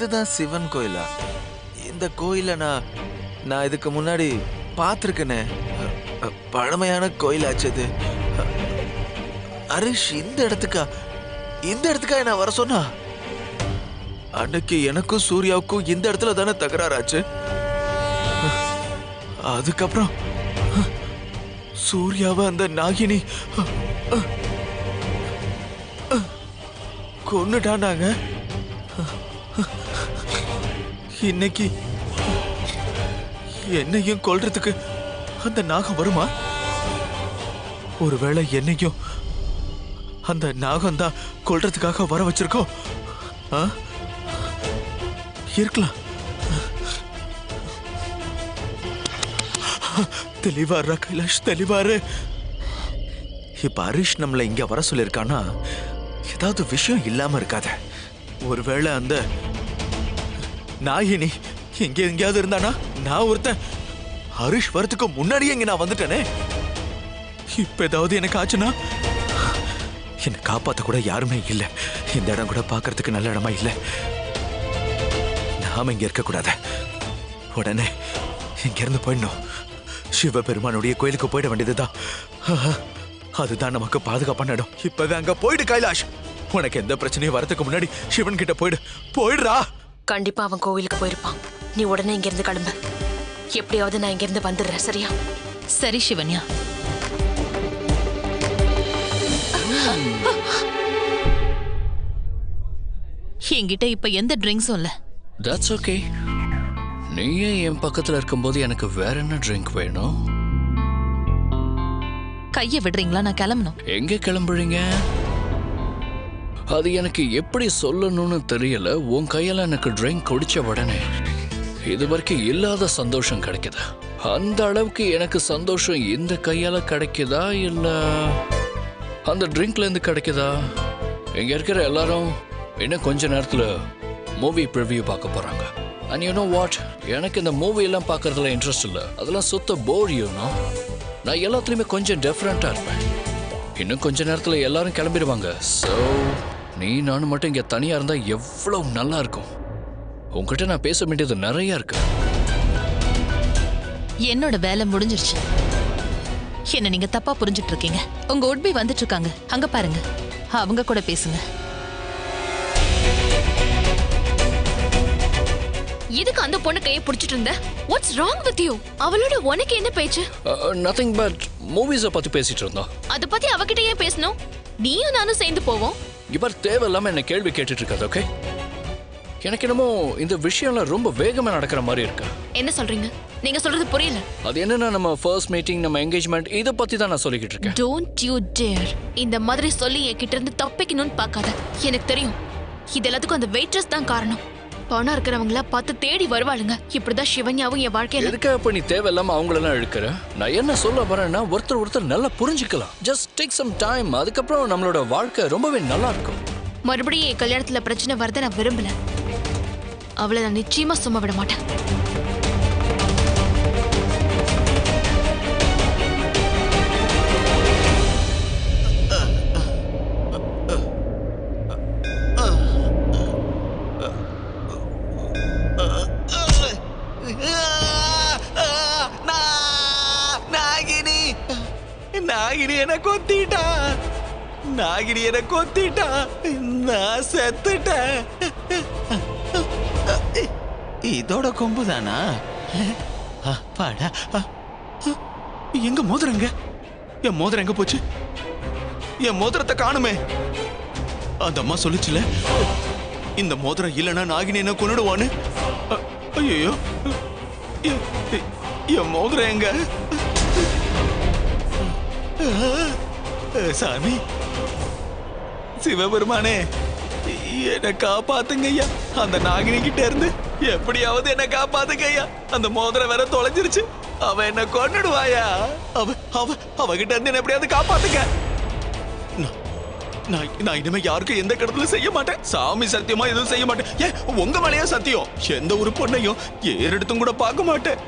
இதுதான் சிவன் கோயிலா? இந்த கோயில நான் இதுக்கு முன்னாடி பார்த்துருக்கேனே. பழமையான கோயிலாச்சு இது. ஹரிஷ் இந்த இடத்துக்கா நான் வர சொன்னா? அன்னைக்கு எனக்கும் சூர்யாவுக்கும் இந்த இடத்துல தானே தகராறாச்சு. அதுக்கப்புறம் சூர்யாவை அந்த நாகினி கொன்னுட்டாண்டாங்க. இன்னைக்கு என்னையும் கொல்றதுக்கு அந்த நாகம் வருமா? ஒருவேளை என்னையும் அந்த நாகம் தான் கொல்றதுக்காக வர வச்சிருக்கோம். இருக்கலாம். தெளிவாரா கைலாஷ், தெளிவாரு. இப்ப ஹரிஷ் நம்மள இங்க வர சொல்லிருக்கானா ஏதாவது விஷயம் இல்லாம இருக்காத. ஒருவேளை அந்த நாயினி இங்க எங்கேயாவது இருந்தானா? நான் ஒருத்தன் ஹரிஷ் வரத்துக்கு முன்னாடியே இங்க நான் வந்துட்டேனே. இப்ப ஏதாவது எனக்கு ஆச்சுன்னா என்னை காப்பாத்த கூட யாருமே இல்லை. இந்த இடம் கூட பாக்குறதுக்கு நல்ல இடமா இல்லை. நாம இங்க இருக்க கூடாது. உடனே இங்க இருந்து போயிடணும். சிவபெருமானுடைய கோயிலுக்கு போயிட வேண்டியதுதான். அதுதான் நமக்கு பாதுகாப்பான இடம். இப்பவே அங்க போயிடு கைலாஷ். உனக்கு எந்த பிரச்சனையும் வரதுக்கு முன்னாடி சிவன் கிட்ட போயிடுறா. கண்டிப்பா அவன் கோவிலுக்கு போயிருப்பான். நீ உடனே இங்க இருந்து கிளம்பு. எப்படியாவது நான் இங்க இருந்து வந்துடுறேன். சரியா? சரி சிவன்யா. என்கிட்ட இப்ப எந்த ட்ரிங்க்ஸும் இல்ல. That's okay. நீயே என் பக்கத்துல இருக்கும்போது எனக்கு வேற என்ன ட்ரிங்க் வேணும்? கைய விடுறீங்களா? நான் கிளம்பணும். எங்க கிளம்புறீங்க? அது எனக்கு எப்படி சொல்லணும்னு தெரியல. உன் கையால எனக்கு ட்ரிங்க் குடிச்ச உடனே இது வரைக்கும் இல்லாத சந்தோஷம் கிடைக்குது. அந்த அளவுக்கு எனக்கு சந்தோஷம் இந்த கையால கிடைக்குதா இல்ல அந்த ட்ரிங்க்ல இருந்து கிடைக்குதா? இங்க இருக்கிற எல்லாரும் இன்னும் கொஞ்ச நேரத்துல மூவி ப்ரிவ்யூ பார்க்க போறாங்க. அண்ட் யூ நோ வாட், எனக்கு இந்த மூவி எல்லாம் பார்க்கறதுல இன்ட்ரெஸ்ட் இல்லை. அதெல்லாம் சுத்த போர். நான் எல்லாத்துலயுமே கொஞ்சம் டிஃப்ரெண்டா இருப்பேன். இன்னும் கொஞ்ச நேரத்துல எல்லாரும் கிளம்பிடுவாங்க. ஸோ நீ நானும் மட்டும் இங்க தனியா இருந்தா எவ்வளவு நல்லா இருக்கும். உங்ககிட்ட நான் பேச வேண்டியது நிறைய இருக்கு. என்னோட வேலை முடிஞ்சிருச்சு. என்ன நீங்க தப்பா புரிஞ்சுட்டு இருக்கீங்க. உங்க உட்பி வந்துட்டு இருக்காங்க, அங்க பாருங்க. அவங்க கூட பேசுங்க. எதுக்கு அந்த பொண்ணு கையை பிடிச்சிட்டு இருந்த? What's wrong with you? அவளோட உனக்கு என்ன பேச்சு? நதிங் பட் மூவிஸை பத்தி பேசிட்டு இருந்தோம். அத பத்தி அவகிட்ட ஏன் பேசணும்? நீயும் நானும் சேர்ந்து போவோம். இவர் தேவையில்லாம என்ன கேள்வி கேட்டுட்டு இருக்காது. ஓகே, எனக்கு என்னமோ இந்த விஷயம்லாம் ரொம்ப வேகமா நடக்கிற மாதிரி இருக்கு. என்ன சொல்றீங்க? நீங்க சொல்றது புரியல. அது என்னன்னா நம்ம ஃபர்ஸ்ட் மீட்டிங், நம்ம என்கேஜ்மெண்ட், இத பத்தி தான் நான் சொல்லிக்கிட்டு இருக்கேன். டோன்ட் யூ டேர் இந்த மாதிரி சொல்லி என்கிட்ட இருந்து தப்பிக்கணும்னு பார்க்காத. எனக்கு தெரியும் இது எல்லாத்துக்கும் அந்த வெயிட்ரஸ் தான் காரணம். பணம் இருக்கிறவங்கள பார்த்து தேடி வருவாளுங்க. இப்படிதான் சிவன்யாவும் என் வாழ்க்கையில. எதுக்காக இப்ப நீ தேவையில்லாம அவங்களெல்லாம் இழுக்கிற? நான் என்ன சொல்ல வரேன்னா ஒருத்தர் நல்லா புரிஞ்சுக்கலாம். Just take some time. அதுக்கப்புறம் நம்மளோட வாழ்க்கை ரொம்பவே நல்லா இருக்கும். மறுபடியும் என் கல்யாணத்துல பிரச்சனை வரத நான் விரும்பல. அவளை நான் நிச்சயமா சும்மா விட மாட்டேன். நாகினி என்ன கொத்திட்டா. நாகினி என்ன கொத்திட்டா. நான் செத்துட்டேன். இதோட கொம்பு தானா? எங்க மோதிரங்க? என் மோதிரம் எங்க போச்சு? என் மோதிரத்தை காணுமே. அந்த அம்மா சொல்லுச்சுல இந்த மோதிரம் இல்லைன்னா நாகினி என்ன கொன்னுடுவான்னு. ஐயோ, என் மோதிரம் எங்க? சாமி, சிவபெருமானே என்ன காப்பாத்துங்க ஐயா. அந்த நாகினி கிட்ட இருந்து எப்படியாவது என்ன காப்பாத்துங்க ஐயா. அந்த மோதிரம் வேற தொலைஞ்சிருச்சு. அவ என்ன கொன்னுடுவாயா? அவகிட்ட இருந்து என்ன எப்படியாவது காப்பாத்துங்க. நான் இனிமே யாருக்கும் எந்த கடத்திலும் செய்ய மாட்டேன். சாமி சத்தியமா எதுவும் செய்ய மாட்டேன். ஏன் உங்க மேலேயே சத்தியம். எந்த ஒரு பொண்ணையும் ஏறெடுத்தும் கூட பார்க்க மாட்டேன்.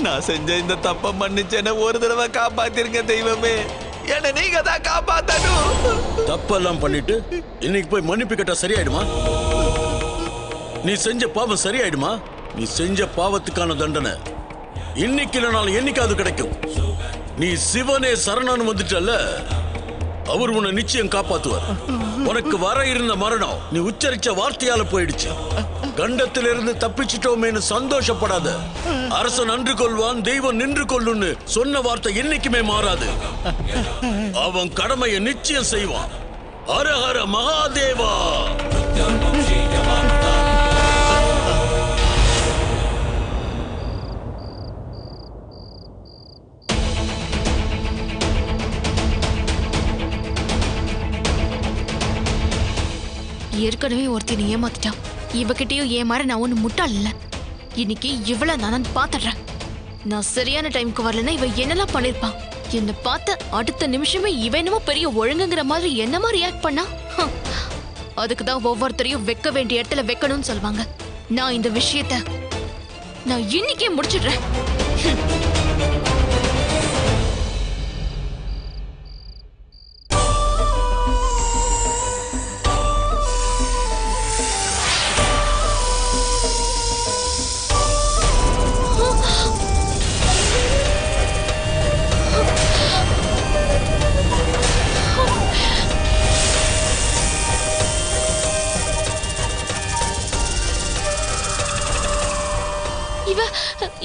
நான் செஞ்ச இந்த தப்ப மன்னிச்சேன ஒரு தடவை காப்பாத்திருங்க தெய்வமே. என்ன நீங்க தான் காப்பாத்தணும். தப்பெல்லாம் பண்ணிட்டு இன்னைக்கு போய் மன்னிப்பு கேட்டா சரியாயிடுமா? நீ செஞ்ச பாவம் சரியாயிடுமா? நீ செஞ்ச பாவத்துக்கான தண்டனை இன்னைக்கு இல்லைனாலும் என்னைக்காவது கிடைக்கும். நீ சிவனே சரணன்னு வந்துட்டல்ல, அவர் உன்னை நிச்சயம் காப்பாத்துவார். உனக்கு வர இருந்த மரணம் நீ உச்சரிச்ச வார்த்தையால போயிடுச்சு. கண்டத்திலிருந்து தப்பிச்சிட்டோமேனு சந்தோஷப்படாத. அரசன் அன்று கொள்வான், தெய்வம் நின்று கொள்ளுன்னு சொன்ன வார்த்தை என்னைக்குமே மாறாது. அவன் கடமையை நிச்சயம் செய்வான். ஹர ஹர மகாதேவா. ஏற்கனவே ஒருத்தனை ஏமாத்திட்டான். இவகிட்டயும் ஏமாற நான் ஒண்ணு முட்டாள் இல்ல. இன்னைக்கு இவ்வளவு நான் பாத்துறேன். நான் சரியான டைமுக்கு வரலன்னா இவ என்னெல்லாம் பண்ணிருப்பான். என்ன பார்த்த அடுத்த நிமிஷமே இவ என்னமோ பெரிய ஒழுங்குங்கிற மாதிரி என்னமா ரியாக்ட் பண்ணா. அதுக்குதான் ஒவ்வொருத்தரையும் வைக்க வேண்டிய இடத்துல வைக்கணும்னு சொல்லுவாங்க. நான் இந்த விஷயத்த நான் இன்னைக்கே முடிச்சிடுறேன்.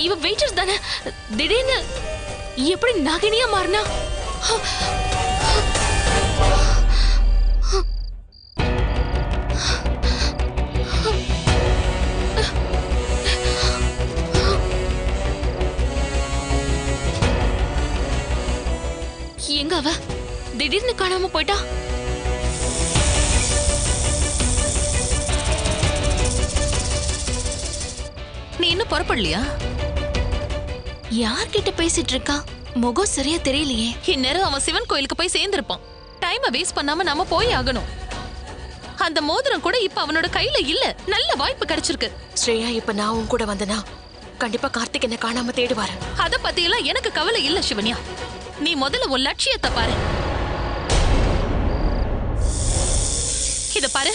இவ வெயிட்டர்ஸ் தானே, திடீர்னு எப்படி நாகினியா மாறினா? எங்க அவ திடீர்னு காணாம போயிட்டா? நீ இன்னும் புறப்படலையா? யார்கிட்ட பேசிட்டு இருக்கா? முகம் சரியா தெரியலையே. இந்நேரம் அவன் சிவன் கோயிலுக்கு போய் சேர்ந்திருப்பான். டைமை வேஸ்ட் பண்ணாம நாம போய் ஆகணும். அந்த மோதிரம் கூட இப்ப அவனோட கையில இல்ல. நல்ல வாய்ப்பு கிடைச்சிருக்கு. ஸ்ரேயா, இப்ப நான் உன் கூட வந்தனா கண்டிப்பா கார்த்திக் என்ன காணாம தேடுவாரு. அத பத்தி எல்லாம் எனக்கு கவலை இல்ல சிவன்யா. நீ முதல்ல உன் லட்சியத்தை பாரு. இத பாரு.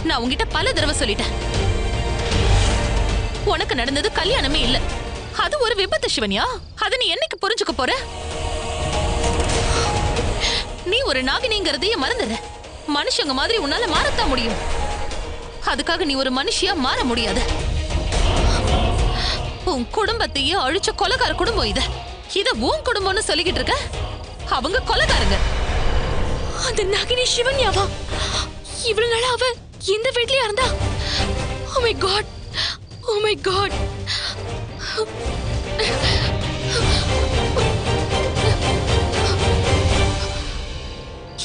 நான் உன்கிட்ட பல தடவை சொல்லிட்டேன். உனக்கு நடந்தது கல்யாணமே இல்ல, அது ஒரு விபத்து சிவன்யா. அத நீ என்னைக்கு புரிஞ்சுக்க போற? நீ ஒரு நாகினிங்கிறதையே மறந்துடுற. மனுஷங்க மாதிரி உன்னால மாறத்தான் முடியும். அதுக்காக நீ ஒரு மனுஷியா மாற முடியாது. உன் குடும்பத்தையே அழிச்ச கொலைகார குடும்பம் இத உன் குடும்பம்னு சொல்லிக்கிட்டு இருக்க. அவங்க கொலைகாரங்க. அந்த நாகினி சிவன்யாவா? இவ்வளவு நாளா அவ இந்த வீட்லயா இருந்தா? Oh my god, oh my god.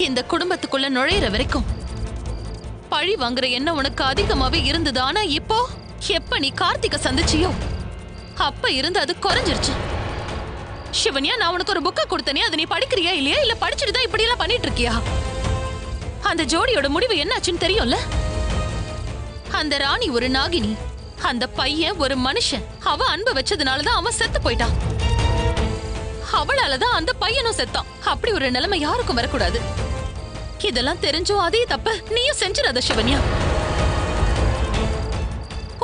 இந்த குடும்பத்துக்குள்ள நுழையிற வரைக்கும் பழி வாங்குற எண்ணம் உனக்கு அதிகமாவே இருந்தது. ஆனா இப்போ எப்ப நீ கார்த்திகை சந்திச்சியோ அப்ப இருந்து அது குறைஞ்சிருச்சு. சிவன்யா, நான் உனக்கு ஒரு புக்கை கொடுத்தனே, அதை நீ படிக்கிறியா இல்லையா? இல்ல படிச்சுட்டு தான் இப்படி எல்லாம் பண்ணிட்டு இருக்கியா? அந்த ஜோடியோட முடிவு என்னாச்சுன்னு தெரியும்ல? அந்த ராணி ஒரு நாகினி, அந்த பையன் ஒரு மனுஷன். அவ அன்பு வச்சதுனாலதான் அவன் செத்து போயிட்டான். அவளாலதான் அந்த பையனும் செத்தான். அப்படி ஒரு நிலைமை யாருக்கும் வரக்கூடாது. இதெல்லாம் தெரிஞ்சும் அதே தப்ப நீயும் செஞ்சிடாத சிவன்யா.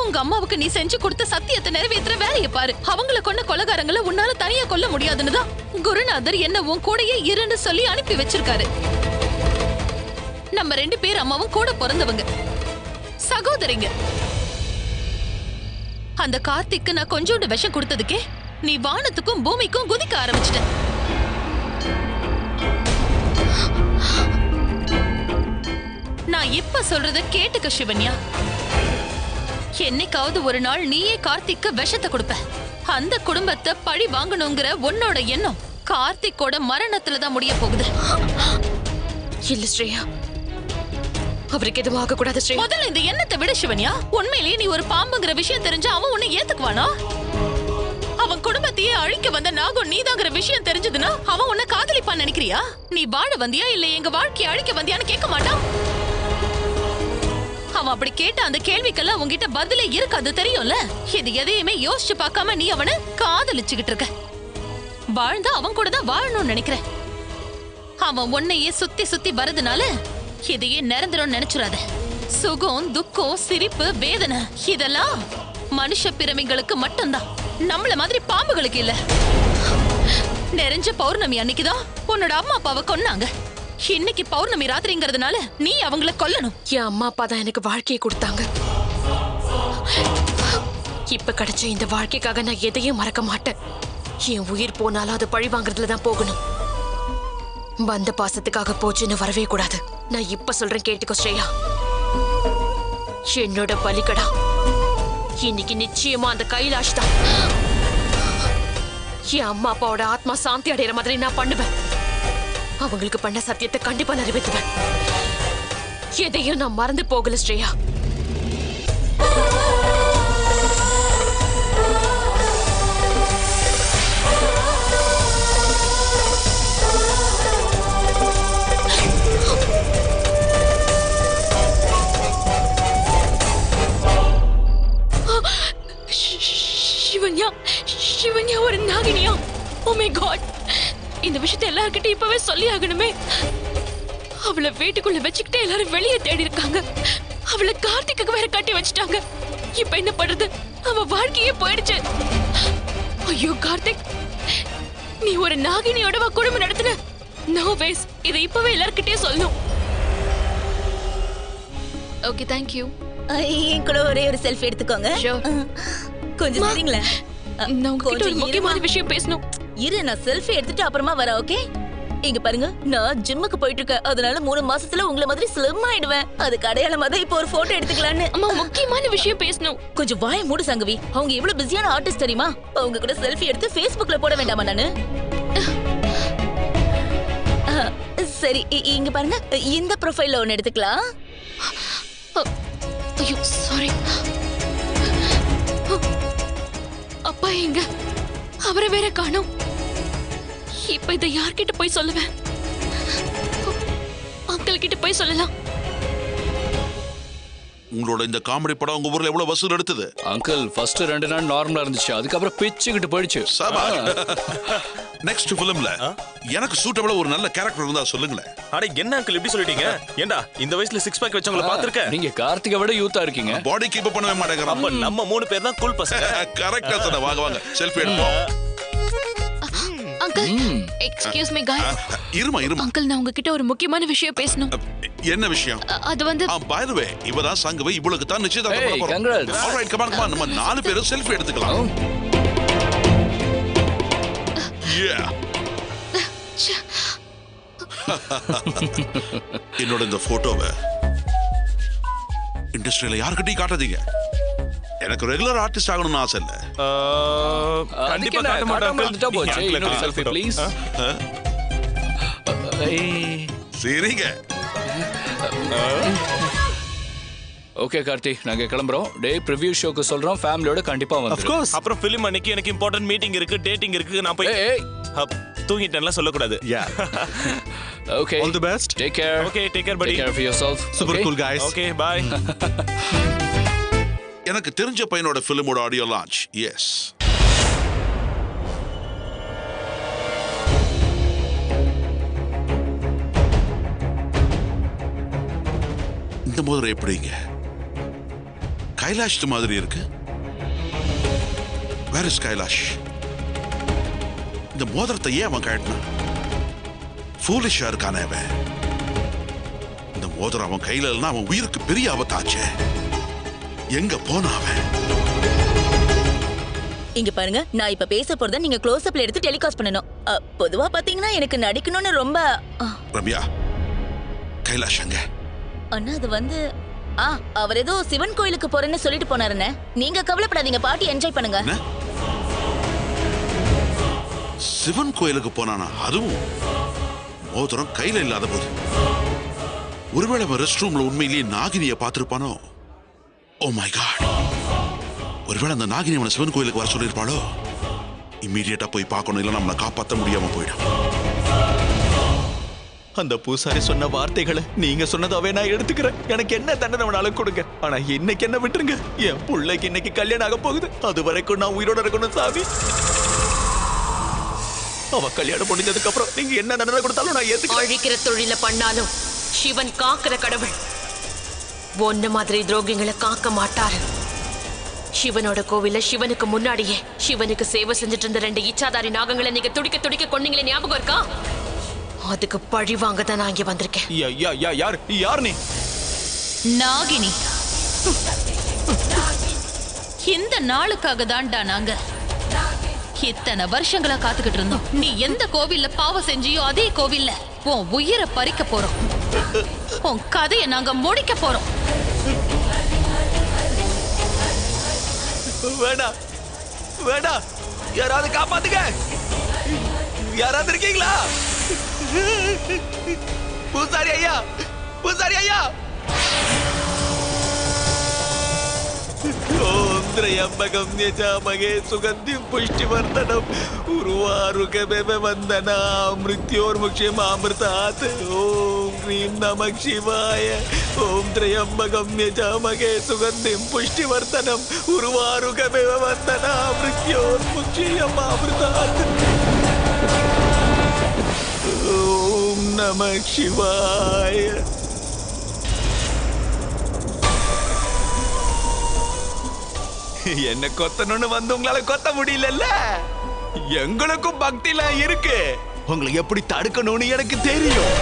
உங்க அம்மாவுக்கு நீ செஞ்சு கொடுத்த சத்தியத்தை நிறைவேற்ற வேலையை பாரு. அவங்களை கொண்ட கொலைகாரங்களை உன்னால தனியா கொல்ல முடியாதுன்னு தான் குருநாதர் என்ன உன் கூடயே இருன்னு சொல்லி அனுப்பி வச்சிருக்காரு. நம்ம 2 பேர் அம்மாவும் கூட பிறந்தவங்க, சகோதரிங்க. அந்த கார்த்திக்கு நான் கொஞ்சோண்டு விஷம் கொடுத்ததுக்கே நீ வானத்துக்கும் பூமிக்கும் குதிக்க ஆரம்பிச்சிட்ட. நான் இப்ப சொல்றத கேட்டுக்க சிவன்யா. என்னைக்காவது ஒரு நாள் நீயே கார்த்திக்கு விஷத்தை கொடுப்ப. அந்த குடும்பத்தை பழி வாங்கணுங்கிற உன்னோட எண்ணம் கார்த்திக்கோட மரணத்துலதான் முடிய போகுது. இல்ல ஸ்ரேயா, அவருக்கு எதுவும் ஆக கூடாது ஸ்ரேயா. முதல்ல இந்த எண்ணத்தை விட சிவன்யா. உண்மையிலேயே நீ ஒரு பாம்புங்கிற விஷயம் தெரிஞ்சா அவன் உன்னை ஏத்துக்குவானா? அவன் குடும்பத்தையே அழிக்க வந்த நாகம் நீதாங்கிற விஷயம் தெரிஞ்சதுன்னா அவன் உன்னை காதலிப்பான்னு நினைக்கிறியா? நீ வாழ வந்தியா இல்ல எங்க வாழ்க்கையை அழிக்க வந்தியான்னு கேட்க மாட்டான். அவன் அப்படி கேட்ட அந்த கேள்விக்கெல்லாம் உன்கிட்ட பதிலே இருக்காது, தெரியும்ல? இது எதையுமே யோசிச்சு பார்க்காம நீ அவனை காதலிச்சுக்கிட்டு இருக்க. வாழ்ந்தா அவன் கூட தான் வாழணும்னு நினைக்கிற. அவன் உன்னையே சுத்தி சுத்தி வரதுனால இதையே நிரந்தரம் நினைச்சுறாத. சுகம், துக்கம், சிரிப்பு, வேதனை இதெல்லாம் மனுஷ பிறவிகளுக்கு மட்டும்தான், நம்மள மாதிரி பாம்புகளுக்கு இல்ல. நிறைஞ்ச பௌர்ணமி அன்னைக்குதான் உன்னோட அம்மா அப்பாவை கொன்னாங்க. இன்னைக்கு பௌர்ணமி ராத்திரிங்கிறதுனால நீ அவங்கள கொல்லணும். என் அம்மா அப்பா தான் எனக்கு வாழ்க்கையை கொடுத்தாங்க. இப்ப கிடைச்ச இந்த வாழ்க்கைக்காக நான் எதையும் மறக்க மாட்டேன். என் உயிர் போனாலும் அது பழி வாங்குறதுல தான் போகணும். வந்த பாசத்துக்காக போச்சுன்னு வரவே கூடாது. நான் இப்ப சொல்றேன், கேட்டுக்கோ ஸ்ரேயா. என்னோட பலிகடா இன்னைக்கு நிச்சயமா அந்த கைலாஷ் தான். என் அம்மா அப்பாவோட ஆத்மா சாந்தி அடைகிற மாதிரி நான் பண்ணுவேன். அவங்களுக்கு பண்ண சத்தியத்தை கண்டிப்பா நிறைவேற்றுவேன். எதையும் நான் மறந்து போகல ஸ்ரேயா. சிவன்யா ஒரு நாகினியா? ஓ மை காட், இந்த விஷயத்தை எல்லார்கிட்டயும் இப்பவே சொல்லி ஆகணுமே. அவளை வீட்டுக்குள்ள வச்சுக்கிட்டு எல்லாரும் வெளியே தேடி இருக்காங்க. அவளை கார்த்திக்கு வேற கட்டி வச்சுட்டாங்க. இப்ப என்ன பண்றது? அவ வாழ்க்கையே போயிடுச்சு. ஐயோ கார்த்திக், நீ ஒரு நாகினியோட குடும்பம் நடத்துன. நோ வேஸ், இதை இப்பவே எல்லார்கிட்டயும் சொல்லணும். Okay, thank you. என் கூட ஒரே ஒரு செல்ஃபி எடுத்துக்கோங்க. கொஞ்சம் சரிங்களா? நான் உங்ககிட்ட ஒரு முக்கியமான விஷயம் பேசணும். இரு, நான் செல்ஃபி எடுத்துட்டு அப்புறமா வரேன். ஓகே, இங்க பாருங்க, நான் ஜிம்முக்கு போயிட்டு இருக்கேன். அதனால 3 மாசத்துல உங்களை மாதிரி ஸ்லிம் ஆயிடுவேன். அதுக்கு அடையாளமா தான் இப்போ ஒரு போட்டோ எடுத்துக்கலான்னு. அம்மா, முக்கியமான விஷயம் பேசணும். கொஞ்சம் வாய மூடு சங்கவி. அவங்க எவ்வளவு பிஸியான ஆர்டிஸ்ட் தெரியுமா? அவங்க கூட செல்ஃபி எடுத்து Facebookல போட வேண்டாமா நானு? சரி, இங்க பாருங்க, இந்த ப்ரொஃபைல்ல ஒன்னு எடுத்துக்கலாம். ஐயோ சாரி. அப்பா எங்க? அவரை வேற காணோம். இப்ப இதை யார்கிட்ட போய் சொல்லுவேன்? அங்கிள் கிட்ட போய் சொல்லலாம். உங்களோட இந்த காமெடி படம் உங்க ஊர்ல எவ்வளவு வசூல் எடுத்தது? அங்கிள் ஃபர்ஸ்ட் 2 நாள் நார்மலா இருந்துச்சு, அதுக்கப்புறம் பிச்சுக்கிட்டு போயிடுச்சு. நெக்ஸ்ட் ஃபிலிம்ல எனக்கு சூட்டபிளா ஒரு நல்ல கேரக்டர் இருந்தா சொல்லுங்களேன். அட என்ன அங்கிள் இப்படி சொல்லிட்டீங்க? ஏண்டா இந்த வயசுல 6 பேக் வச்சவங்கள பாத்துர்க்க? நீங்க கார்த்திகை விட யூத்தா இருக்கீங்க. பாடி கீப் பண்ணவே மாட்டேங்கறான். அப்ப நம்ம 3 பேர் தான் கூல் பசங்க. கரெக்ட்டா சொன்ன. வாங்க வாங்க செல்ஃபி எடுப்போம். Uncle, excuse me guys. இருமா. அங்கிள், நான் உங்ககிட்ட ஒரு முக்கியமான விஷயம் பேசணும். என்ன விஷயம்? அது வந்து பை தி வே, இவதான் சங்கவை. இவளுக்கு தான் நிச்சயதார்த்தம் பண்ண போறோம். congrats. Alright, come on. நம்ம 4 பேரும் செல்ஃபி எடுத்துக்கலாம். என்னோட இந்த போட்டோவை இண்டஸ்ட்ரியில யார்கிட்டயும் காட்டாதீங்க. எனக்கு ரெகுலர் ஆர்டிஸ்ட் ஆகணும்னு ஆசை இல்ல. கண்டிப்பா காட்ட மாட்டேன். போச்சு. இன்னொரு செல்ஃபி ப்ளீஸ். சரிங்க. ஓகே கார்த்தி, நாங்க கிளம்புறோம். டே ப்ரிவ்யூ ஷோக்கு சொல்றோம், ஃபேமிலியோட கண்டிப்பா வந்துரு. அப்புறம் ஃபிலிம் அன்னைக்கு எனக்கு இம்பார்ட்டன்ட் மீட்டிங் இருக்கு, டேட்டிங் இருக்கு. நான் போய் தூங்கிட்டேன்லாம் சொல்லக்கூடாது. Okay, all the best. Take care. Okay, take care buddy. Take care of yourself. Super cool guys. Okay, bye. எனக்கு தெரிஞ்ச பையனோட ஃபிலிமோட ஆடியோ லான்ச். எஸ், இந்த மோதிரம் எப்படிங்க கைலாஷ் மாதிரி இருக்கு? Where is Kailash? இந்த மோதிரத்தை ஏன் அவன் கழட்டினான்? ஃபூலிஷா இருக்கானே அவன். இந்த மோதிரம் அவன் கையில இல்லைன்னா அவன் உயிருக்கு பெரிய ஆபத்தாச்சே. எங்க போனா அவன்? இங்க பாருங்க, நான் இப்ப பேச போறத நீங்க க்ளோஸ் அப்ல எடுத்து டெலிகாஸ்ட் பண்ணனும். பொதுவா பாத்தீங்கன்னா எனக்கு நடிக்கணும்னு ரொம்ப ரம்யா, கைலாஷ் அங்க? அண்ணா அது வந்து அவர் ஏதோ சிவன் கோயிலுக்கு போறேன்னு சொல்லிட்டு போனாருண்ணே. நீங்க கவலைப்படாதீங்க, பார்ட்டி என்ஜாய் பண்ணுங்க. சிவன் கோயிலுக்கு போனானா? அதுவும் மோதிரம் கையில இல்லாத போது. ஒருவேளை அவன் ரெஸ்ட் ரூம்ல உண்மையிலேயே நாகினியை பார்த்திருப்பானோ? ஓ மை காட், ஒருவேளை அந்த நாகினி அவனை சிவன் கோயிலுக்கு வர சொல்லியிருப்பாளோ? இம்மீடியட்டா போய் பார்க்கணும், இல்லை நம்மளை காப்பாற்ற முடியாம போயிடும். அந்த பூசாரி சொன்ன வார்த்தைகளை நீங்க சொன்னதாவே நான் எடுத்துக்கிறேன். எனக்கு என்ன தண்டனை வேணாலும் கொடுங்க, ஆனா இன்னைக்கு என்ன விட்டுருங்க. என் பிள்ளைக்கு இன்னைக்கு கல்யாணம் ஆக போகுது. அது வரைக்கும் நான் உயிரோட இருக்கணும் சாமி. அவ கல்யாணம் முடிஞ்சதுக்கு அப்புறம் நீங்க என்ன தண்டனை கொடுத்தாலும் நான் ஏத்துக்கிறேன். அழிக்கிற தொழில பண்ணாலும் சிவன் காக்கிற கடவுள். ஒன்ன மாதிரி துரோகிங்களை காக்க மாட்டாரு. சிவனோட கோவில சிவனுக்கு முன்னாடியே சிவனுக்கு சேவை செஞ்சுட்டு இருந்த 2 இச்சாதாரி நாகங்களை நீங்க துடிக்க துடிக்க கொன்னீங்களே, ஞாபகம் இருக்கா? அதுக்கு பழி வாங்க தான் நான் இங்க வந்திருக்கேன். யார் நீ? நாகினி. இந்த நாளுக்காக தான்டா நாங்க இத்தனை வருஷங்களா காத்துக்கிட்டு இருந்தோம். நீ எந்த கோவில்ல பாவம் செஞ்சியோ அதே கோவில்ல உன் உயிரை பறிக்க போறோம். உன் கதையை நாங்க முடிக்க போறோம். வேணா வேணா, யாராவது காப்பாத்துங்க. யாராவது இருக்கீங்களா? பூசாரி ஐயா, பூசாரி ஐயா. ஓம் திரையம்பகம் யஜாமகே சுகந்திம் புஷ்டிவர்தனம் உருவாருகமேவ வந்தனா மிருத்யோர்முக்ஷமாமிர்தாத். ஓம் க்ரீம் நமः சிவாய. ஓம் திரையம்பகம் யஜாமகே சுகந்திம் புஷ்டிவர்தனம் உருவாருகமேவ வந்தனா மிருத்யோர்முக்ஷமாமிர்தாத். ஓம் நமः சிவாய. என்ன கொத்தணும்னு வந்து உங்களால கொத்த முடியல. எங்களுக்கும் பக்திலாம் இருக்கு. உங்களை எப்படி தடுக்கணும்னு எனக்கு தெரியும்.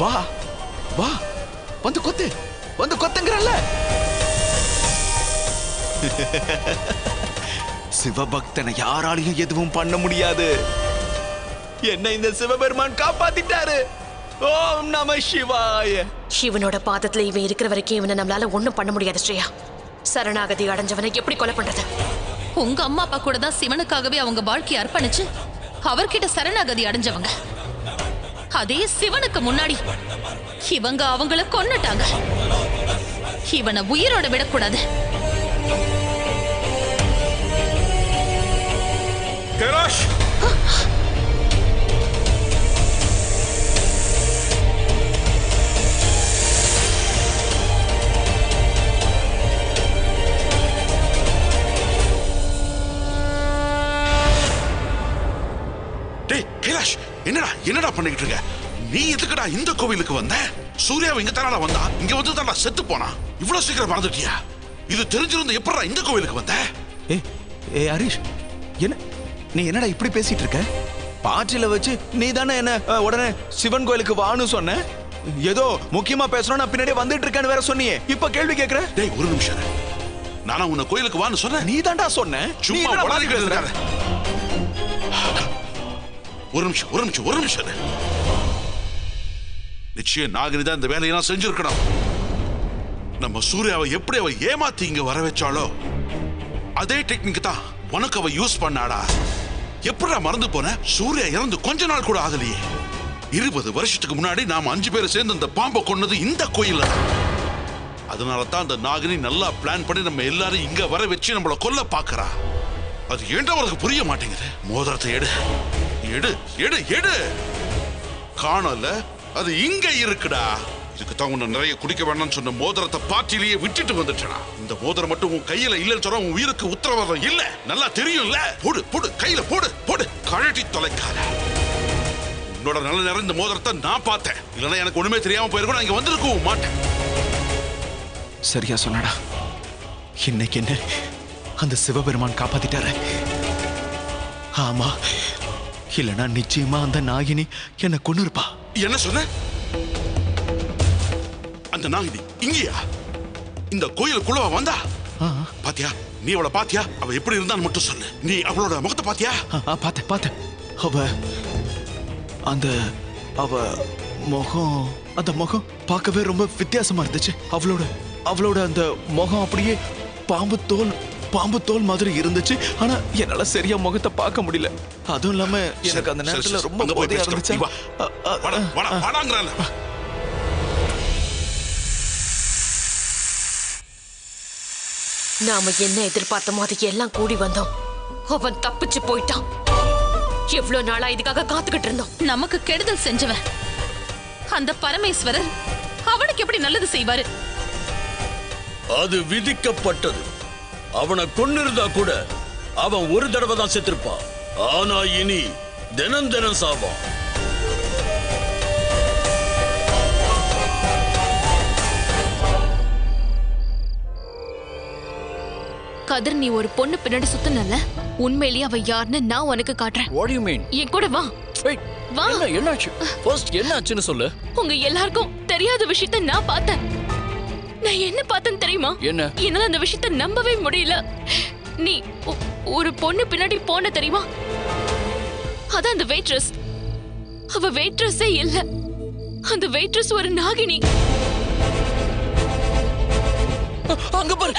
வா வா, வந்து கொத்து, வந்து கொத்துங்கறல்ல. சிவபக்தனை யாராலையும் எதுவும் பண்ண முடியாது. என்ன இந்த சிவபெருமான் காப்பாத்திட்டாரு. ஓம் நமः சிவாய. சிவனோட பாதத்துல இவன் இருக்கிற வரைக்கும் இவனை நம்மளால ஒண்ணும் பண்ண முடியாது ஸ்ரேயா. சரணாகதி அடைஞ்சவனை எப்படி கொலை பண்றது? உங்க அம்மா அப்பா கூட தான் சிவனுக்காகவே அவங்க வாழ்க்கையை அர்ப்பணிச்சு அவர்கிட்ட சரணாகதி அடைஞ்சவங்க. அதே சிவனுக்கு முன்னாடி இவங்க அவங்கள கொன்னுட்டாங்க. இவனை உயிரோட விடக்கூடாது. கைலாஷ், என்னடா என்னடா பண்ணிக்கிட்டு இருக்க? நீ எதுக்குடா இந்த கோவிலுக்கு வந்த? சூர்யாவை இங்க தானடா வந்தா, இங்க வந்து தானடா செத்து போனா. இவ்வளவு சீக்கிரம் மறந்துட்டியா? இது தெரிஞ்சிருந்த எப்படா இந்த கோவிலுக்கு வந்த? ஏய் ஹரிஷ், என்ன நீ என்னடா இப்படி பேசிட்டு இருக்க? பாட்டில வச்சு நீ தானே என்ன உடனே சிவன் கோயிலுக்கு வான்னு சொன்ன. ஏதோ முக்கியமா பேசணும், நான் பின்னாடியே வந்துட்டு இருக்கேன்னு வேற சொன்னியே. இப்ப கேள்வி கேக்குற? டேய் ஒரு நிமிஷம், நானா உன்னை கோயிலுக்கு வான்னு சொன்னேன்? நீ தான்டா சொன்ன. சும்மா உடனே பேசுறாரு. ஒரு நிமிஷம். நிச்சயம் நாகினி தான் இந்த வேலையெல்லாம் செஞ்சிருக்கணும். நம்ம சூர்யாவை எப்படி அவ ஏமாத்தி இங்க வர வச்சாலோ அதே டெக்னிக் தான் உனக்கு அவ யூஸ் பண்ணாடா. எப்படா மறந்து போன? சூர்யா இறந்து கொஞ்ச நாள் கூட ஆகலையே. 20 வருஷத்துக்கு முன்னாடி நாம 5 பேர் சேர்ந்து அந்த பாம்பை கொன்னது இந்த கோயில்ல. அதனால தான் அந்த நாகினி நல்லா பிளான் பண்ணி நம்ம எல்லாரும் இங்க வர வச்சு நம்மள கொல்ல பாக்குறா. அது ஏன்டா உனக்கு புரிய மாட்டேங்குது? மோதிரத்தை எடு எடு எடு எடு. காணல, அது இங்க இருக்குடா. இதுக்கு தான் உன்னை நிறைய குடிக்க வேண்டாம்னு சொன்ன மோதிரத்தை பாட்டிலேயே விட்டுட்டு வந்துட்டா. இந்த மோதிரம் மட்டும் உன் கையில இல்லைன்னு சொன்னா உன் உயிருக்கு உத்தரவாதம் இல்ல. நல்லா தெரியும்ல. போடு போடு, கையில போடு போடு, கழட்டி தொலைக்காத. உன்னோட நல்ல நேரம் இந்த மோதிரத்தை நான் பார்த்தேன். இல்லைன்னா எனக்கு ஒண்ணுமே தெரியாம போயிருக்கும், நான் இங்க வந்திருக்கவும் மாட்டேன். சரியா சொன்னடா. இன்னைக்கு என்ன அந்த சிவபெருமான் காப்பாத்திட்டாரு. ஆமா, இல்லனா நிச்சயமா அந்த நாகினி என்ன கொன்னுருப்பா. என்ன சொன்ன? அந்த நாகினி இங்கயா இந்த கோயிலுக்குள்ள வந்தா? பாத்தியா? நீ அவளை பாத்தியா? அவ எப்படி இருந்தான்னு மட்டும் சொல்லு. நீ அவளோட முகத்தை பாத்தியா? பார்த்தேன். அவ அந்த முகம் பார்க்கவே ரொம்ப வித்தியாசமா இருந்துச்சு. அவளோட அந்த முகம் அப்படியே பாம்பு தோல் மாதிரி இருந்துச்சு. ஆனா என்னால சரியா முகத்தை பார்க்க முடியல. அதுவும் இல்லாம எனக்கு அந்த நேரத்துல ரொம்ப போதையா இருந்துச்சு. நாம என்ன எதிர்பார்த்தோமோ அதுக்கு எல்லாம் கூடி வந்தோம். அவன் தப்பிச்சு போயிட்டான். எவ்வளவு நாளா இதுக்காக காத்துக்கிட்டு இருந்தோம். நமக்கு கெடுதல் செஞ்சவன் அந்த பரமேஸ்வரர் அவனுக்கு எப்படி நல்லது செய்வாரு? அது விதிக்கப்பட்டது. அவனை கொன்னிருந்தா கூட அவன் ஒரு தடவை தான் செத்திருப்பான். ஆனா இனி தினம் தினம் சாவான். கதிர், நீ ஒரு பொண்ணு பின்னாடி சுத்தனல, உண்மையிலேயே அவ யாருன்னு நான் உனக்கு காட்டுறேன். What do you mean? என் கூட வா. வா. என்னாச்சு? ஃபர்ஸ்ட் என்னாச்சுன்னு சொல்லு. உங்க எல்லாருக்கும் தெரியாத விஷயத்தை நான் பார்த்தேன். நான் என்ன பார்த்தேன்னு தெரியுமா? என்ன? என்னால அந்த விஷயத்தை நம்பவே முடியல. நீ ஒரு பொண்ணு பின்னாடி போன தெரியுமா? அதான் அந்த வெயிட்ரஸ். அவ வெயிட்ரஸே இல்ல. அந்த வெயிட்ரஸ் ஒரு நாகினி. அங்க பாரு.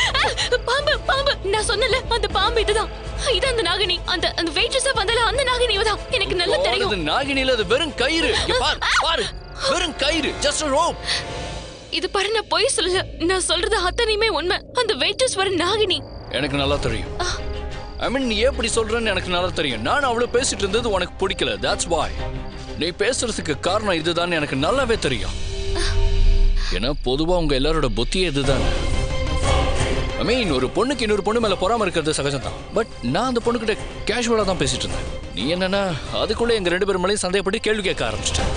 பாம்பு பாம்பு. நான் சொன்னல அந்த பாம்பு இதுதான். இது அந்த நாகினி. அந்த அந்த வெயிட்ரஸா வந்தல அந்த நாகினி தான். எனக்கு நல்லா தெரியும். அது நாகினில அது வெறும் கயிறு. பாரு பாரு. வெறும் கயிறு. just a rope. இது பாரு, நான் பொய் சொல்லல. நான் சொல்றது அத்தனையுமே உண்மை. அந்த வெயிட்ரஸ் ஒரு நாகினி. எனக்கு நல்லா தெரியும். ஐ மீன் நீ எப்படி சொல்றன்னு எனக்கு நல்லா தெரியும். நான் அவளை பேசிட்டு இருந்தது உனக்கு பிடிக்கல. that's why. நீ பேசுறதுக்கு காரணம் இதுதான் எனக்கு நல்லாவே தெரியும். ஏன்னா பொதுவா உங்க எல்லாரோட புத்தியே இதுதான். ஐ மீன் ஒரு பொண்ணுக்கு இன்னொரு பொண்ணு மேல பொறாம இருக்கிறது சகஜம் தான். பட் நான் அந்த பொண்ணுகிட்ட கேஷுவலா தான் பேசிட்டு இருந்தேன். நீ என்னன்னா அதுக்குள்ள எங்க 2 பேரும் மேலேயும் சந்தேகப்பட்டு கேள்வி கேட்க ஆரம்பிச்சிட்டேன்.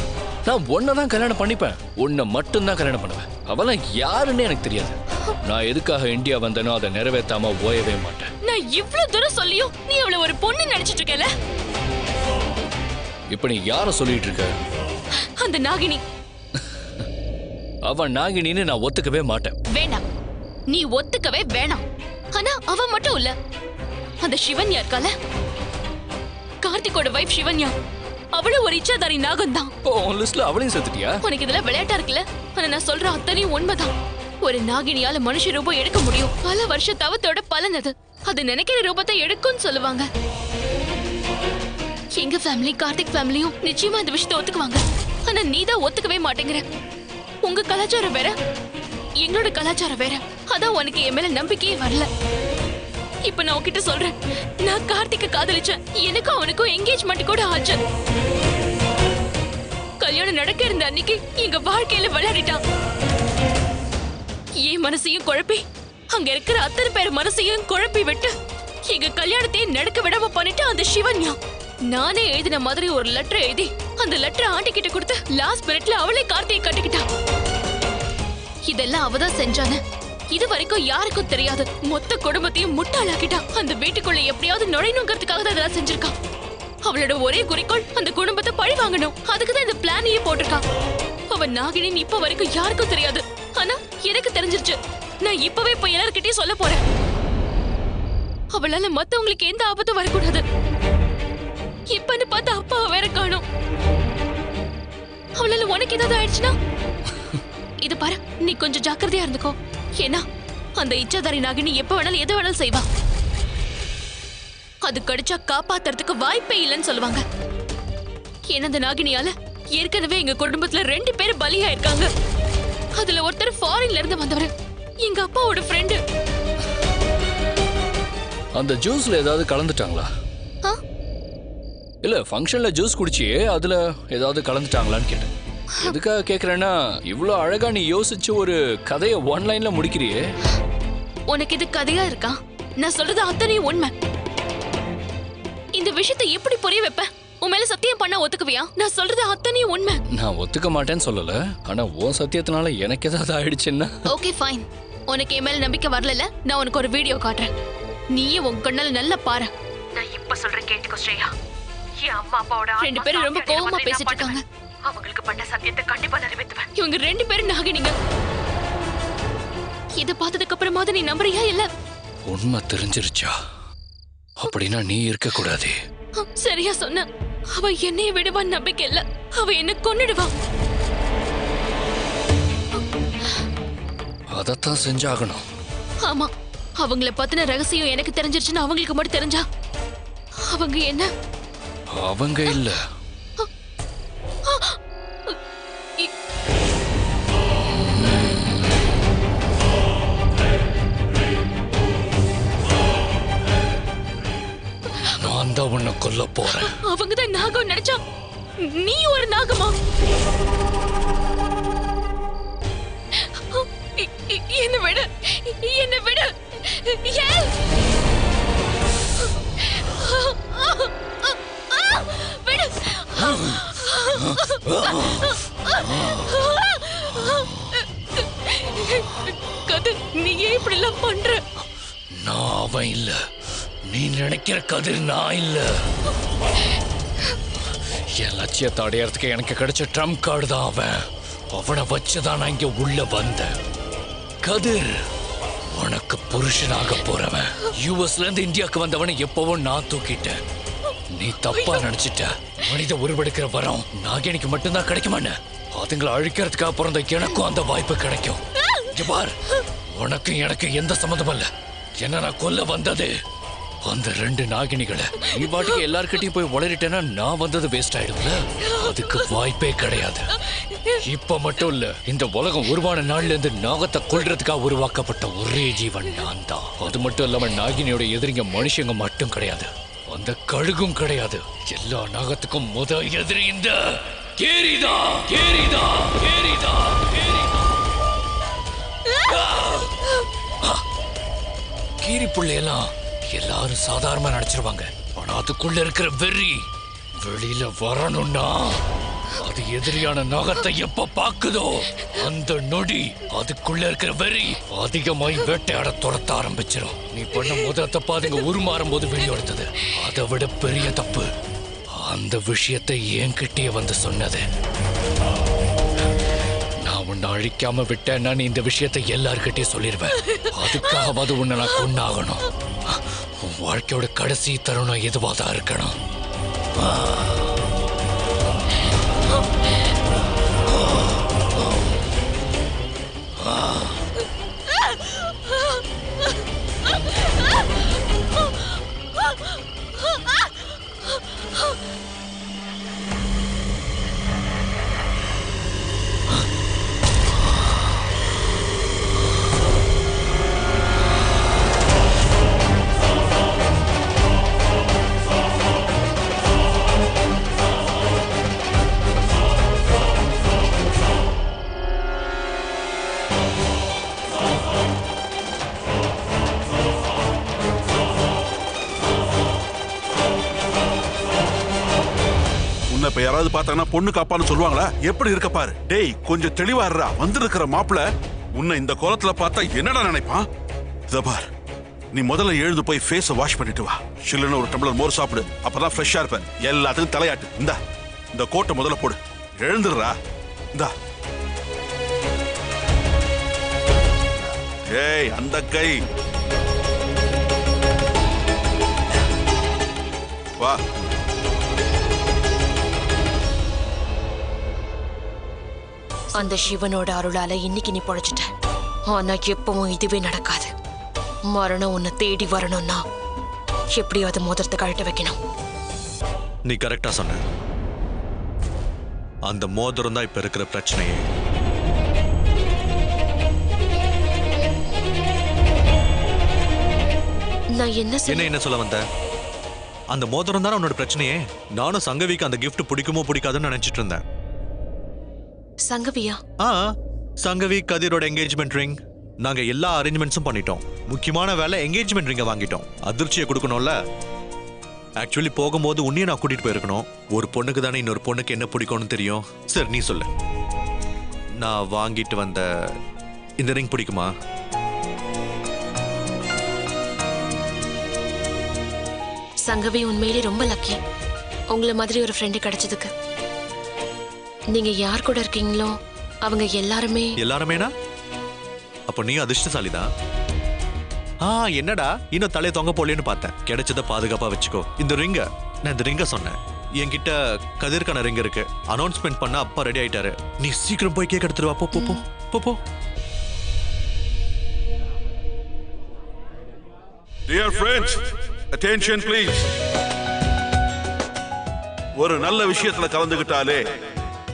நான் ஒன்ன தான் கல்யாணம் பண்ணிப்பேன். உன்னை மட்டும் தான் கல்யாணம் பண்ணுவேன். அவெல்லாம் யாருன்னு எனக்கு தெரியாது. நான் எதுக்காக இந்தியா வந்தேனோ அதை நிறைவேற்றாம ஓயவே மாட்டேன். நான் இவ்வளவு தூரம் சொல்லியும் நீ அவளை ஒரு பொண்ணு நினைச்சிட்டு இருக்கல. இப்ப நீ யார சொல்லிட்டு இருக்க? அந்த நாகினி. அவன் நாகினின்னு நான் ஒத்துக்கவே மாட்டேன். வேண்டாம், நீ ஒத்துக்கவே வேணாம். ஆனா அவ மட்டும் இல்ல, அந்த சிவன்யா இருக்கால, கார்த்திகோட வைஃப் சிவன்யா, அவளும் ஒரு இச்சாதாரி நாகம் தான். லிஸ்ட்ல அவளையும் சேர்த்துட்டியா? உனக்கு இதெல்லாம் விளையாட்டா இருக்குல்ல. ஆனா நான் சொல்ற அத்தனையும் உண்மைதான். ஒரு நாகினியால மனுஷ ரூபம் எடுக்க முடியும். பல வருஷ தவத்தோட பலன் அது. அது நினைக்கிற ரூபத்தை எடுக்கும்னு சொல்லுவாங்க. எங்க ஃபேமிலி, கார்த்திக் ஃபேமிலியும் நிச்சயமா இந்த விஷயத்தை ஒத்துக்குவாங்க. ஆனா நீ தான் ஒத்துக்கவே மாட்டேங்கிற. உங்க கலாச்சாரம் வேற, எங்களோட கலாச்சாரம் வேற. அதான் உனக்கு என் மேல நம்பிக்கையே வரல. இப்ப நான் உன்கிட்ட சொல்றேன், நான் கார்த்திக்க காதலிச்சேன். எனக்கும் அவனுக்கும் என்கேஜ்மெண்ட் கூட ஆச்சு. கல்யாணம் நடக்க இருந்த அன்னைக்கு எங்க வாழ்க்கையில விளையாடிட்டான். என் மனசையும் குழப்பி, அங்க இருக்கிற அத்தனை பேர் மனசையும் குழப்பி விட்டு எங்க கல்யாணத்தையே நடக்க விடாம பண்ணிட்டு அந்த சிவன்யா. நானே எழுதின மாதிரி ஒரு லெட்டர் எழுதி அந்த லெட்டர் ஆண்டி கிட்ட கொடுத்து லாஸ்ட் மினிட்ல அவளே கார்த்தியை கட்டிக்கிட்டான். இதெல்லாம் அவதான் செஞ்சானு இது வரைக்கும் யாருக்கும் தெரியாது. மொத்த குடும்பத்தையும் முட்டாளாக்கிட்டான். அந்த வீட்டுக்குள்ள எப்படியாவது நுழையணுங்கிறதுக்காக தான் இதெல்லாம் செஞ்சிருக்கான். அவளோட ஒரே குறிக்கோள் அந்த குடும்பத்தை பழி வாங்கணும். அதுக்குதான் இந்த பிளானையே போட்டிருக்கான். அவன் நாகினின்னு இப்ப வரைக்கும் யாருக்கும் தெரியாது. ஆனா எனக்கு தெரிஞ்சிருச்சு. நான் இப்பவே போய் எல்லார்கிட்டயும் சொல்ல போறேன். அவளால மத்தவங்களுக்கு எந்த ஆபத்தும் வரக்கூடாது. இப்பன்னு பார்த்தா அப்பா வேற காணோம். அவளால உனக்கு ஏதாவது ஆயிடுச்சுன்னா இது பாரு, நீ கொஞ்சம் ஜாக்கிரதையா இருந்துக்கோ. ஏன்னா அந்த இச்சாதாரி நாகினி எப்ப வேணாலும் எது வேணாலும் செய்வா. அது கடிச்சா காப்பாத்துறதுக்கு வாய்ப்பே இல்லைன்னு சொல்லுவாங்க. ஏன்னா அந்த நாகினியால ஏற்கனவே எங்க குடும்பத்துல 2 பேர் பலியாயிருக்காங்க. அதுல ஒருத்தர் ஃபாரின்ல இருந்து வந்தவர், எங்க அப்பாவோட ஃப்ரெண்டு. அந்த ஜூஸ்ல ஏதாவது கலந்துட்டாங்களா? இல்ல ஃபங்க்ஷன்ல ஜூஸ் குடிச்சியே, அதுல ஏதாவது கலந்துட்டாங்களான்னு கேட்டேன். எதுக்காக கேக்குறேன்னா, இவ்ளோ அழகா நீ யோசிச்சு ஒரு கதையை 1 லைன்ல முடிக்கிறியே. உனக்கு இது கதையா இருக்கா? நான் சொல்றது அத்தனையும் உண்மை. இந்த விஷயத்தை எப்படி புரிய வைப்ப? உன் மேல சத்தியம் பண்ண ஒத்துக்குவியா? நான் சொல்றது அத்தனையும் உண்மை. நான் ஒத்துக்க மாட்டேன்னு சொல்லல. ஆனா உன் சத்தியத்தினால எனக்கு ஏதாவது ஆயிடுச்சுன்னா? Okay fine. உனக்கு என் மேல நம்பிக்கை வரல. நான் உனக்கு ஒரு வீடியோ காட்டுறேன். நீயே உன் கண்ணால நல்லா பாரு. நான் இப்ப சொல்றேன், கேட்டுக்கோ ஸ்ரேயா. என் அம்மா அப்பாவோட 2 பேரும் ரொம்ப கோவமா பேசிட்டு இருக்காங்க. அவங்களுக்கு பண்ண சத்தியத்தை கண்டிப்பா நிறைவேற்றுவேன். இவங்க 2 பேரும் நாகினிங்க. இத பார்த்ததுக்கு அப்புறமா நீ நம்புறியா இல்ல? உண்மை தெரிஞ்சிருச்சா? அப்படின்னா நீ இருக்க கூடாது. சரியா சொன்ன. அவ என்னைய விடுவான்னு நம்பிக்கை இல்ல. அவ என்ன கொன்னுடுவா. அதத்தான் செஞ்சாகணும். ஆமா, அவங்கள பத்தின ரகசியம் எனக்கு தெரிஞ்சிருச்சுன்னு அவங்களுக்கு மட்டும் தெரிஞ்சா அவங்க என்ன? அவங்க இல்ல, நான் தான் உன்னை கொல்ல போறேன். அவங்க தான் நாகம் நினைச்சா நீ ஒரு நாகமா? என்ன விடு, என்ன விடு. பண்ற? நான் அவன் இல்ல, நீ நினைக்கிற கதிர் நான் இல்ல. என் லட்சியத்தை அடையறதுக்கு எனக்கு கிடைச்ச ட்ரம்ப் கார்டு தான் அவன். அவனை வச்சுதான் நான் இங்க உள்ள வந்தேன். கதிர் உனக்கு புருஷனாக போறவன். யூஎஸ்ல இருந்து இந்தியாவுக்கு வந்தவனை எப்பவும் நான் தூக்கிட்டேன். நீ தப்பா நினைச்சிட்ட. மனித உருவெடுக்கிற வரம் நாகினிக்கு மட்டும்தான் கிடைக்குமான்னு. அதுங்களை அழிக்கிறதுக்காக பிறந்த எனக்கும் அந்த வாய்ப்பு கிடைக்கும். இங்க பார், உனக்கும் எனக்கு எந்த சம்மந்தமும் இல்ல. என்ன நான் கொல்ல வந்தது அந்த 2 நாகினிகளை. நீ பாட்டுக்கு எல்லார்கிட்டையும் போய் உளறிட்டேன்னா நான் வந்தது வேஸ்ட் ஆயிடும்ல. அதுக்கு வாய்ப்பே கிடையாது. இப்ப மட்டும் இல்ல, இந்த உலகம் உருவான நாள்ல இருந்து நாகத்தை கொல்றதுக்காக உருவாக்கப்பட்ட ஒரே ஜீவன் நான் தான். அது மட்டும் இல்லாம நாகினியோட எதிரிங்க மனுஷங்க மட்டும் கிடையாது, அந்த கழுகும் கிடையாது. எல்லா நாகத்துக்கும் எதிரி இந்த கேரிதா. கேரிதா கேரிதா கேரிதா. கீரி புள்ளையெல்லாம் எல்லாரும் சாதாரணமா நினைச்சிருவாங்க. ஆனா அதுக்குள்ள இருக்கிற வெறி வெளியில வரணும்னா அது எதிரியான நகத்தை எப்ப பாக்குதோ அந்த நொடி அதுக்குள்ள இருக்கிற வெறி அதிகமாய் வேட்டையாட துரத்த ஆரம்பிச்சிடும். நீ பண்ண தப்பு அதுங்க உருமாறும் போது வெளியெடுத்தது. அதை விட பெரிய தப்பு அந்த விஷயத்தை என்கிட்டயே வந்து சொன்னது. நான் உன்னை அழிக்காம விட்டேன்னா நீ இந்த விஷயத்தை எல்லார்கிட்டயும் சொல்லிடுவேன். அதுக்காகவாது உன்னை நான் கொண்டாகணும். உன் வாழ்க்கையோட கடைசி தருணம் எதுவாதான் இருக்கணும். இப்ப யாராவது பார்த்தாங்கன்னா பொண்ணுக்கு அப்பான்னு சொல்லுவாங்களா? எப்படி இருக்க பாரு. டேய் கொஞ்சம் தெளிவா இருடா. வந்திருக்கிற மாப்பிள உன்னை இந்த கோலத்துல பார்த்தா என்னடா நினைப்பான்? இத பார், நீ முதல்ல எழுந்து போய் ஃபேஸ வாஷ் பண்ணிட்டு வா. சில்லுன்னு ஒரு டம்ளர் மோர் சாப்பிடு. அப்பதான் ஃப்ரெஷ்ஷா இருப்ப. எல்லாத்துக்கும் தலையாட்டு. இந்த கோட்டை முதல்ல போடு. எழுந்துடுறா. இந்தா. ஏய் அந்த கை வா. அந்த சிவனோட அருளால இன்னைக்கு நீ பொழைச்சிட்ட. ஆனா எப்பவும் இதுவே நடக்காது. மரணம் உன்னை தேடி வரணும்னா எப்படியாவது மோதிரத்தை கழட்ட வைக்கணும். நீ கரெக்டா சொன்ன. அந்த மோதிரம் தான் இப்ப இருக்கிற பிரச்சனையே. நான் என்ன சொல்ல வந்த? அந்த மோதிரம் தானே உன்னோட பிரச்சனையே. நானும் சங்கவிக்கு அந்த கிஃப்ட் பிடிக்குமோ பிடிக்காதுன்னு நினைச்சிட்டு இருந்தேன். சங்கவியா? சங்கவி கதிரோட என்கேஜ்மெண்ட் ரிங். நாங்க எல்லா அரேஞ்ச்மெண்ட்ஸும் பண்ணிட்டோம். முக்கியமான வேலை என்கேஜ்மெண்ட் ரிங்கை வாங்கிட்டோம். அதிர்ச்சியை கொடுக்கணும்ல. ஆக்சுவலி போகும்போது உன்னையும் நான் கூட்டிட்டு போயிருக்கணும். ஒரு பொண்ணுக்கு தானே இன்னொரு பொண்ணுக்கு என்ன பிடிக்கும்னு தெரியும். சரி நீ சொல்லு, நான் வாங்கிட்டு வந்த இந்த ரிங் பிடிக்குமா? சங்கவி உண்மையிலே ரொம்ப லக்கி. உங்களை மாதிரி ஒரு ஃப்ரெண்டு கிடைச்சதுக்கு. நீங்க யார் கூட இருக்கீங்களோ அவங்க எல்லாருமேனா? அப்ப நீ அதிர்ஷ்டசாலிதான். என்னடா இன்னும் தலையை தொங்க போலேன்னு பார்த்தேன். கிடைச்சத பாதுகாப்பா வச்சுக்கோ. இந்த ரிங்க சொன்னேன். என்கிட்ட கதிர்கான ரிங் இருக்கு. அனௌன்ஸ்மெண்ட் பண்ண அப்பா ரெடி ஆயிட்டாரு. நீ சீக்கிரம் போய் கேக் எடுத்துட்டு வா. போ. Dear friends, attention please. ஒரு நல்ல விஷயத்துல கலந்துக்கிட்டாலே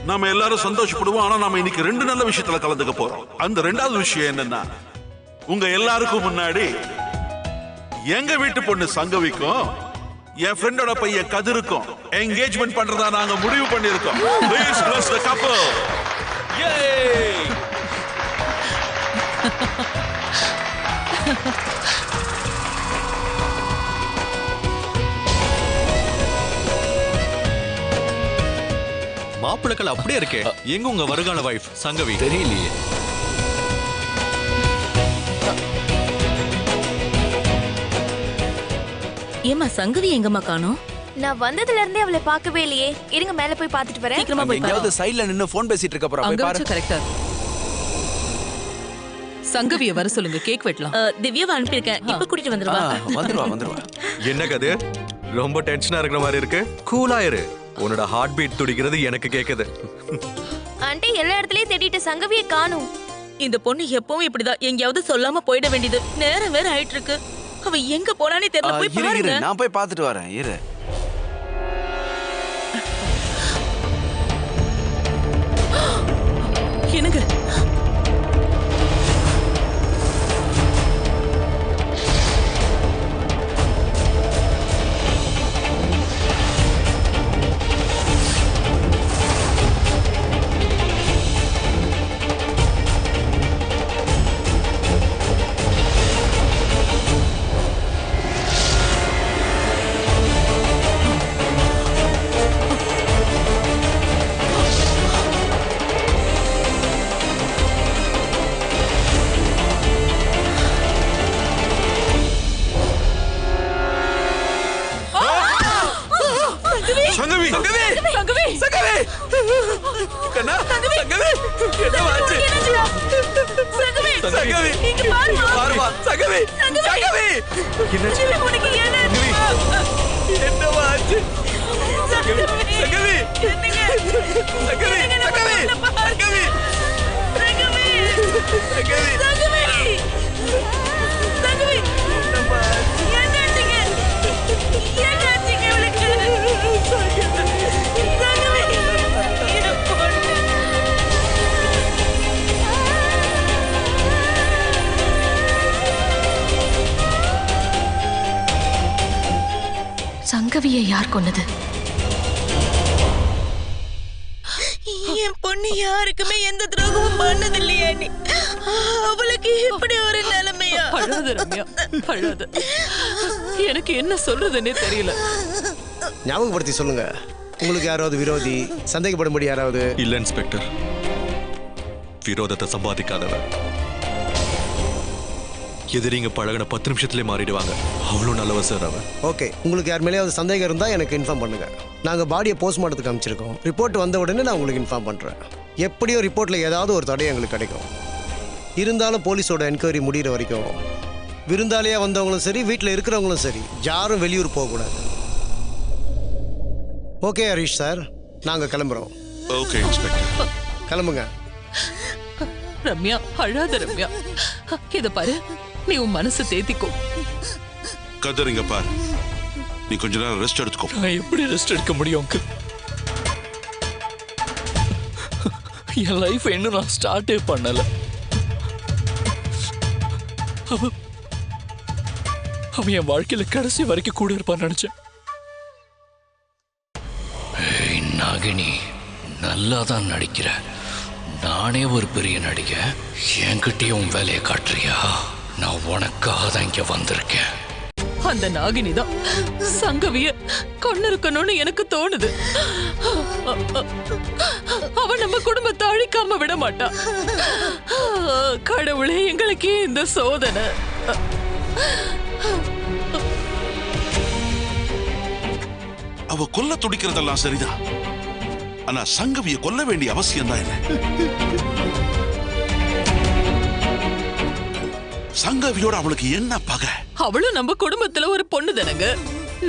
நாம எல்லாரும் சந்தோஷப்படுவோம். ஆனா நாம இன்னைக்கு 2 நல்ல விஷயத்துல கலந்துக்க போறோம். அந்த 2வது விஷயம் என்னன்னா, உங்க எல்லாருக்கும் முன்னாடி எங்க வீட்டு பொண்ணு சங்கவிக்கும் என் ஃப்ரெண்டோட பையன் கதிருக்கும் என்கேஜ்மெண்ட் பண்றதா நாங்க முடிவு பண்ணிருக்கோம். Please bless the couple. Yay! மாப்பிள்ளைகள் அப்படியே இருக்கே. எங்க உங்க வருகால வைஃப் சங்கவி? தெரியலையே. ஏமா சங்கவி எங்கம்மா காணோம்? நான் வந்ததுல இருந்தே அவளை பார்க்கவே இல்லையே. இருங்க மேல போய் பார்த்துட்டு வரேன். சீக்கிரமா போய் எங்கயாவது சைடுல நின்னு ஃபோன் பேசிட்டு இருக்க போறா. போய் பாரு. கரெக்டா சங்கவிய வர சொல்லுங்க, கேக் வெட்டலாம். திவ்யாவை அனுப்பியிருக்கேன், இப்ப கூட்டிட்டு வந்துருவா. வந்துருவா. என்ன கது? ரொம்ப டென்ஷனா இருக்கிற மாதிரி இருக்கு. கூலா இரு. உன்னோட ஹார்ட் பீட் துடிக்கிறது எனக்கு கேக்குது. ஆண்டி எல்லா இடத்துலயும் தேடிட்டு சங்கவியை காணோம். இந்த பொண்ணு எப்பவும் இப்படிதான், எங்கயாவது சொல்லாம போயிட வேண்டியது. நேரம் வேற ஆயிட்டு இருக்கு. அவ எங்க போனானே தெரியல. போய் பாருங்க. நான் போய் பார்த்துட்டு வரேன். இரு. என்னங்க சங்கவி கண்ணா, சங்கவி என்னவாச்சு? சங்கவி இங்க பாருமா. சங்கவி என்னவாச்சு? சங்கவி சங்கவியை யார் கொன்னது? என் பொண்ணு யாருக்குமே எந்த துரோகமும் பண்ணது இல்லையா? நீ அவளுக்கு இப்படி ஒரு நிலைமையா? அழாத ரம்யா, அழாத. எனக்கு என்ன சொல்றதுன்னே தெரியல. ஞாபகப்படுத்தி சொல்லுங்க. உங்களுக்கு யாராவது விரோதி, சந்தேகப்படும்படி யாராவது? இல்ல இன்ஸ்பெக்டர், விரோதத்தை சம்பாதிக்காதவன். எதிரிங்க பழகின 10 நிமிஷத்திலே மாறிடுவாங்க. அவ்வளோ நல்லவ சார் அவன். ஓகே, உங்களுக்கு யார் மேலேயாவது சந்தேகம் இருந்தால் எனக்கு இன்ஃபார்ம் பண்ணுங்க. நாங்கள் பாடியை போஸ்ட்மார்ட்டத்துக்கு அமைச்சிருக்கோம். ரிப்போர்ட் வந்த உடனே நான் உங்களுக்கு இன்ஃபார்ம் பண்ணுறேன். எப்படியோ ரிப்போர்ட்டில் ஏதாவது ஒரு தடை எங்களுக்கு கிடைக்கும். இருந்தாலும் போலீஸோட என்கொயரி முடிகிற வரைக்கும் விருந்தாளியாக வந்தவங்களும் சரி, வீட்டில் இருக்கிறவங்களும் சரி, யாரும் வெளியூர் போகக்கூடாது. ஓகே ஹரிஷ் சார், நாங்கள் கிளம்புறோம். ஓகே இன்ஸ்பெக்டர், கிளம்புங்க. ரம்யா, அழாத ரம்யா. இத பாரு, நீ உன் மனசு தேத்திக்கோ. கதறிங்க பாரு. நீ கொஞ்ச நேரம் ரெஸ்ட் எடுத்துக்கோ. நான் எப்படி ரெஸ்ட் எடுக்க முடியும் அங்கிள்? என் லைஃப் இன்னும் நான் ஸ்டார்ட்டே பண்ணல. அவன் என் வாழ்க்கையில கடைசி வரைக்கும் கூட இருப்பான்னு நினைச்சேன். நாகினி, நல்லா தான் நடிக்கிற. நானே ஒரு பெரிய நடிகை. என்கிட்டயும் வேலையை காட்டுறியா? நான் உனக்காக தான் இங்க வந்திருக்கேன். அந்த நாகினி தான் சங்கவிய கொண்டு இருக்கணும்னு எனக்கு தோணுது. அவன் நம்ம குடும்பத்தை அழிக்காம விட மாட்டான். கடவுளே, எங்களுக்கு இந்த சோதனை. அவ கொல்ல துடிக்கிறதெல்லாம் சரிதான். ஆனா சங்கவியை கொல்ல வேண்டிய அவசியம் தான் என்ன? சங்கவியோட அவளுக்கு என்ன பகை? அவளும் நம்ம குடும்பத்துல ஒரு பொண்ணு தானங்க.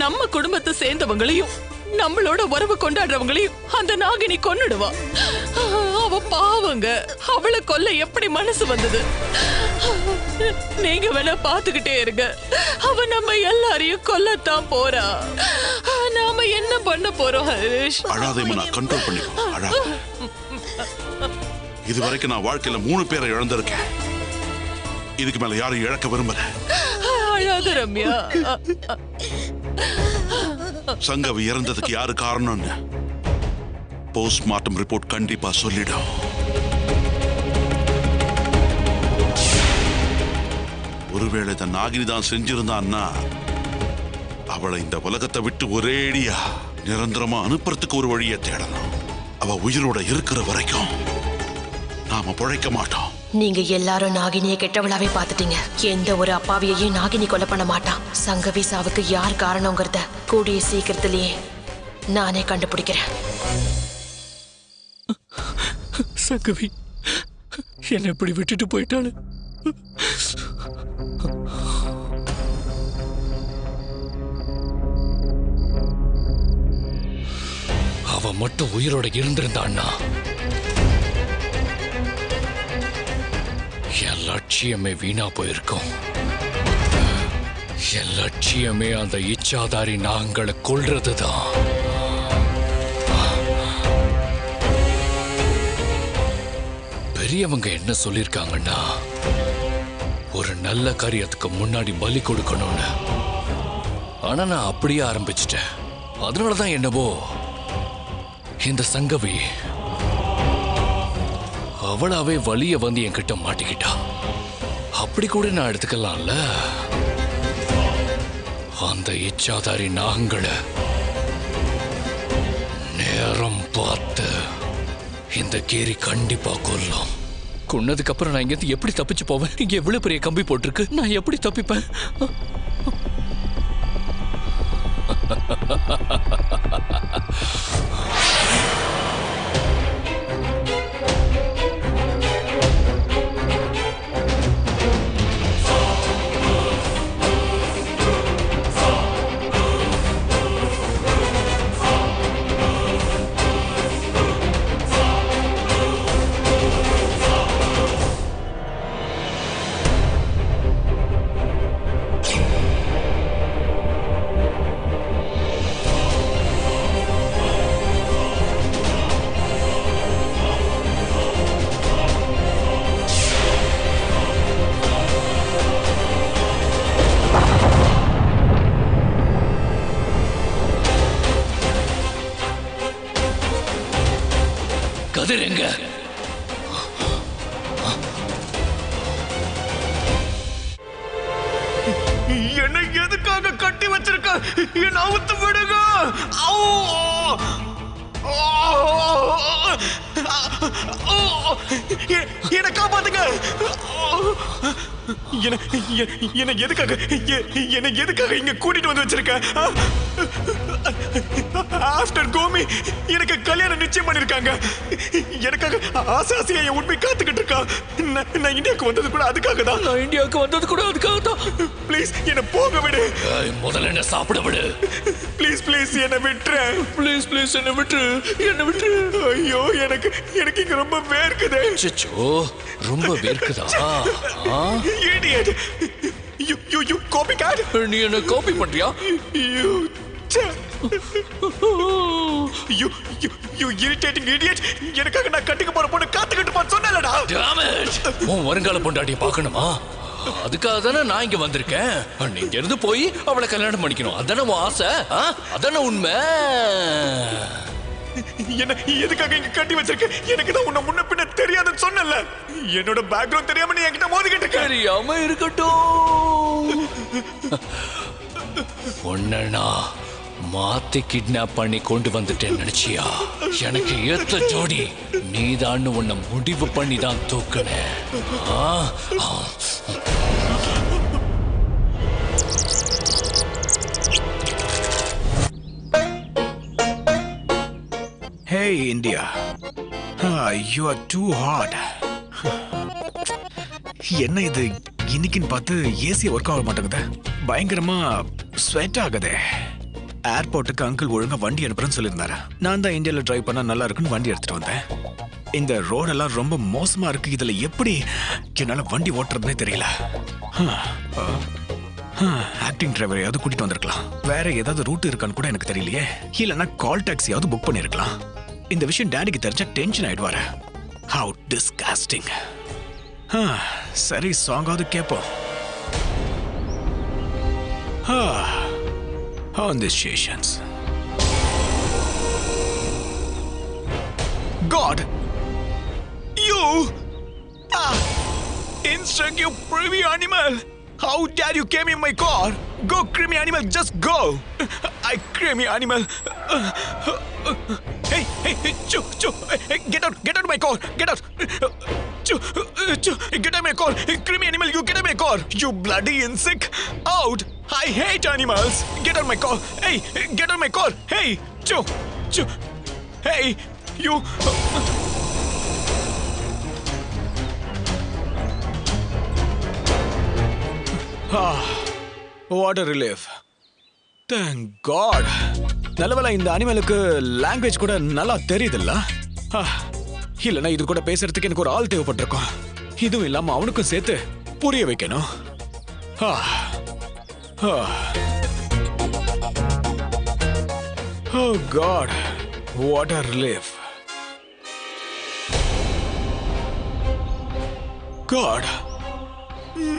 நம்ம குடும்பத்தை சேர்ந்தவங்களையும் நம்மளோட உறவு கொண்டாடுறவங்களையும் அந்த நாகினி கொன்னுடுவா. அவ பாவங்க. அவளை கொல்ல எப்படி மனசு வந்தது? நீங்க வேணா பாத்துக்கிட்டே இருங்க. அவ நம்ம எல்லாரையும் கொல்லத்தான் போறா. நாம என்ன பண்ண போறோம் ஹரிஷ்? அழாதைமா, நான் கண்ட்ரோல் பண்ணிக்கோ. அழாத. இதுவரைக்கும் நான் வாழ்க்கையில 3 பேரை இழந்திருக்கேன். இதுக்கு மேல யாரும் இழக்க விரும்பல. அழாத ரம்யா. சங்கவி இறந்ததுக்கு யாரு காரணம்னு போஸ்ட்மார்ட்டம் ரிப்போர்ட் கண்டிப்பா சொல்லிடும். ஒருவேளை இந்த நாகினி தான் செஞ்சிருந்தான்னா அவளை இந்த உலகத்தை விட்டு ஒரேடியா நிரந்தரமா அனுப்புறதுக்கு ஒரு வழியை தேடணும். அவ உயிரோட இருக்கிற வரைக்கும் நாம பிழைக்க மாட்டோம். நீங்க எல்லாரும் நாகினியை கெட்டவளாவே பார்த்துட்டீங்க. எந்த ஒரு அப்பாவியையும் நாகினி கொலை பண்ண மாட்டான். சங்கவி சாவுக்கு யார் காரணங்கிறத கூடிய சீக்கிரத்திலேயே நானே கண்டுபிடிக்கிறேன். சங்கவி என்னை இப்படி விட்டுட்டு போயிட்டாளு. அவ மட்டும் உயிரோட இருந்திருந்தான்னா என் லட்சியமே வீணா போயிருக்கும். என் லட்சியமே அந்த இச்சாதாரி நாங்களை கொல்றதுதான். பெரியவங்க என்ன சொல்லிருக்காங்கன்னா, ஒரு நல்ல காரியத்துக்கு முன்னாடி பலி கொடுக்கணும்னு. ஆனா நான் அப்படியே ஆரம்பிச்சிட்டேன். அதனாலதான் என்னவோ இந்த சங்கவி அவளாவே வலிய வந்து என்கிட்ட மாட்டிக்கிட்டா. அப்படி கூட நான் எடுத்துக்கலாம்ல. அந்த இச்சாதாரி நாங்களை நேரம் பார்த்து இந்த கேரி கண்டிப்பா கொல்லும். கொன்னதுக்கு அப்புறம் நான் இங்க எப்படி தப்பிச்சு போவேன்? இங்க எவ்வளவு பெரிய கம்பி போட்டிருக்கு, நான் எப்படி தப்பிப்பேன்? கதிரங்க என்னை எதுக்காக கட்டி வச்சிருக்க? என் அவுத்து விடுங்க. என்னை காப்பாத்துங்க. என்னை எதுக்காக இங்க கூட்டிட்டு வந்து வச்சிருக்க? ஆஃப்டர் கோமி எனக்கு கல்யாணம் நிச்சயம் பண்ணிருக்காங்க. எனக்காக ஆசாசியா என் உண்மை காத்துக்கிட்டு இருக்கா. நான் இந்தியாவுக்கு வந்தது கூட அதுக்காக தான். ப்ளீஸ் என்ன போக விடு. முதல்ல என்ன சாப்பிட விடு. ப்ளீஸ் ப்ளீஸ் என்ன விட்டுரு. ப்ளீஸ் என்ன விட்டு. ஐயோ எனக்கு இங்க ரொம்ப வேர்க்குது. ரொம்ப வேர்க்குதா? Idiot. You copycat. நீ என்ன காப்பி பண்றியா? You irritating idiot. எனக்காக நான் கட்டிக்க போற பொண்ணு காத்துக்கிட்டு பா சொன்னலடா. Damn it. உன் வருங்கால பொண்டாட்டியை பார்க்கணுமா? அதுக்காக தானே நான் இங்க வந்திருக்கேன். நீங்க இருந்து போய் அவளை கல்யாணம் பண்ணிக்கணும். அதானே உன் ஆசை? அதானே உண்மை? என்ன எதுக்காக இங்க கட்டி வச்சிருக்க? எனக்கு தான் உன்னை முன்ன பின்ன தெரியாதுன்னு சொன்னல. என்னோட பேக்ரவுண்ட் தெரியாம நீ என்கிட்ட மோதிக்கிட்டு இருக்க. தெரியாம இருக்கட்டும். ஒன்னா மாத்தி கிட்னாப் பண்ணி கொண்டு வந்துட்டேன்னு நினைச்சியா? எனக்கு ஏத்த ஜோடி நீதான் உன்னை முடிவு பண்ணி தான் தூக்குனேன். Hey India, you are too hot. என்ன இது இன்னைக்குன்னு பார்த்து ஏசி ஒர்க் ஆக மாட்டேங்குது. பயங்கரமா ஸ்வெட் ஆகுது. ஏர்போர்ட்டுக்கு அங்கிள் ஒழுங்கா வண்டி அனுப்புறேன்னு சொல்லியிருந்தாரு. நான் தான் இந்தியாவில் டிரைவ் பண்ணா நல்லா இருக்குன்னு வண்டி எடுத்துட்டு வந்தேன். இந்த ரோடெல்லாம் ரொம்ப மோசமா இருக்கு. இதுல எப்படி என்னால வண்டி ஓட்டுறதுனே தெரியல. ஆக்டிங் டிரைவரையாவது கூட்டிட்டு வந்திருக்கலாம். வேற ஏதாவது ரூட் இருக்கான்னு கூட எனக்கு தெரியலையே. இல்லைன்னா கால் டாக்ஸியாவது புக் பண்ணிருக்கலாம். இந்த விஷயம் டேடிக்கு தெரிஞ்சா டென்ஷன் ஆயிடுவாரு. How disgusting. சரி சாங்காவது கேட்போம். On the stations. God! You! Instruct you privy animal! How dare you came in my car? Go, creamy animal, just go! I creamy animal. Hey, Chu, hey, get out of my car, get out. Chu, get out of my car. Creamy animal, you get out of my car. You bloody insect. Out. I hate animals. Get out of my car. Hey, get out of my car. Hey, Chu. Hey, you. What a relief. Thank God. நல்லவேளை இந்த அனிமலுக்கு language கூட நல்லா தெரியுதுல்ல. இல்லைன்னா இது கூட பேசுறதுக்கு எனக்கு ஒரு ஆள் தேவைப்பட்டிருக்கும். இதுவும் இல்லாம அவனுக்கும் சேர்த்து புரிய வைக்கணும். Oh God, what a relief. God,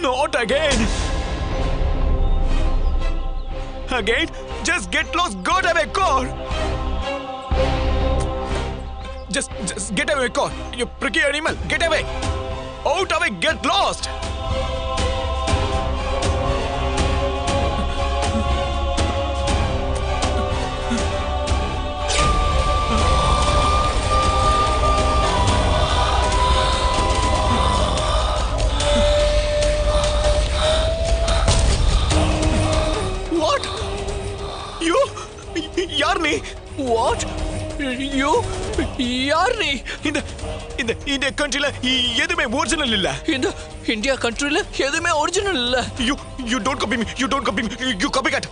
not again. Again? Just get lost, go to my car. Just get away, car. You pricky animal, get away. Out away, get lost. யார் நீ? What? You? யார் நீ? இந்த India கண்ட்ரில எதுமே original இல்ல. இந்த India கண்ட்ரில எதுமே ஒரிஜினல் இல்ல. You don't copy me. You don't copy me. You copycat.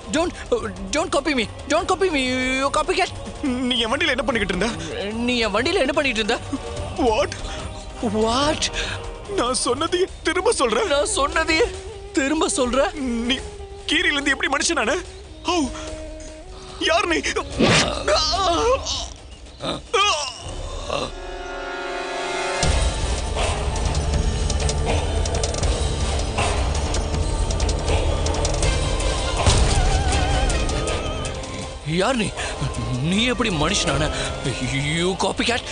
Don't copy me. Don't copy me. You copycat. நீ என் வண்டியில என்ன பண்ணிட்டு இருந்த? What? நான் சொன்னதையே திரும்ப சொல்றேன். நீ கீரில இருந்து எப்படி மனுஷனானே? யார் நீ? யார் நீ? நீ எப்படி மனுஷனான? You copy gate.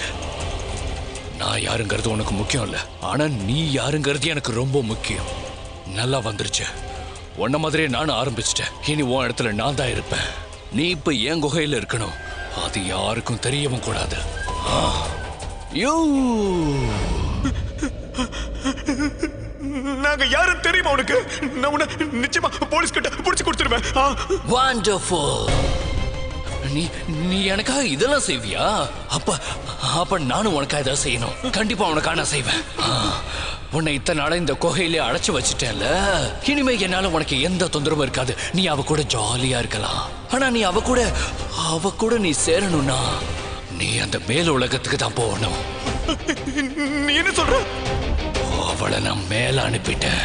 நான் யாருங்கிறது உனக்கு முக்கியம் இல்ல, ஆனா நீ யாருங்கிறது எனக்கு ரொம்ப முக்கியம். நல்லா வந்துருச்சு. உன்ன மாதிரியே நானும் ஆரம்பிச்சிட்டேன். இனி உன் இடத்துல நான் தான் இருப்பேன். நீ இப்ப என் குகையில இருக்கணும். அது யாருக்கும் தெரியவும் கூடாது. நாங்க யாரும் தெரியுமா உனக்கு? நான் உன்னை நிச்சயமா போலீஸ் கிட்ட புடிச்சு கொடுத்துருவேன். வண்டர்ஃபுல். நீ எனக்காக இதெல்லாம் செய்வியா? அப்ப நானும் உனக்காக ஏதாவது செய்யணும். கண்டிப்பா உனக்காக நான் செய்வேன். உன்னை இத்தனை நாள இந்த குகையிலே அடைச்சு வச்சுட்டேன்ல, இனிமே என்னால உனக்கு எந்த தொந்தரவும் இருக்காது. நீ அவ கூட ஜாலியா இருக்கலாம். ஆனா நீ அவ கூட நீ சேரணும்னா நீ அந்த மேல் உலகத்துக்கு தான் போகணும். நீ என்ன சொல்ற? அவளை நான் மேல அனுப்பிட்டேன்.